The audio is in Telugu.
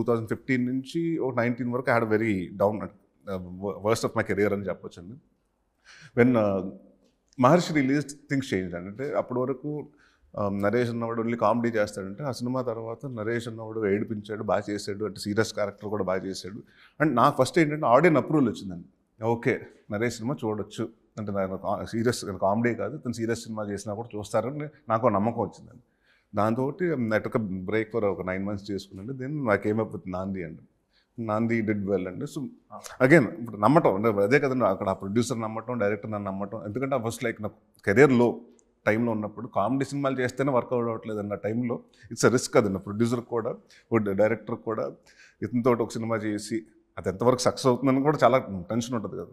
2015 నుంచి ఒక 19 వరకు I had very down worst of my career అని చెప్పొచ్చండి. When Maharshi release things change అండి. అంటే అప్పటి వరకు నరేష్ అన్నవాడు ఓన్లీ కామెడీ చేస్తాడంటే, ఆ సినిమా తర్వాత నరేష్ అన్నవాడు ఏడిపించాడు, బాగా చేశాడు, అంటే సీరియస్ క్యారెక్టర్ కూడా బాగా చేశాడు. అండ్ నాకు ఫస్ట్ ఏంటంటే ఆడియన్ అప్రూవల్ వచ్చిందండి. ఓకే, నరేష్ సినిమా చూడొచ్చు, అంటే సీరియస్ కామెడీ కాదు, తను సీరియస్ సినిమా చేసినా కూడా చూస్తారని నాకు నమ్మకం వచ్చిందండి. దాంతో నెట్ ఒక బ్రేక్ ఫర్ ఒక 9 months చేసుకున్నాండి. దెన్ నాకు ఏమైపోతుంది నాంది అండి. నాంది డిడ్ వెల్ అండి. సో అగైన్ ఇప్పుడు నమ్మటం అంటే అదే కదండి, అక్కడ ఆ ప్రొడ్యూసర్ నమ్మటం, డైరెక్టర్ నన్ను నమ్మటం. ఎందుకంటే ఫస్ట్ లైక్ నాకు కెరియర్లో టైంలో ఉన్నప్పుడు కామెడీ సినిమాలు చేస్తేనే వర్కౌట్ అవ్వట్లేదు అన్న టైంలో ఇట్స్ రిస్క్ అది. ప్రొడ్యూసర్ కూడా డైరెక్టర్ కూడా ఇతనితో ఒక సినిమా చేసి అది ఎంతవరకు సక్సెస్ అవుతుందని కూడా చాలా టెన్షన్ ఉంటుంది కదా.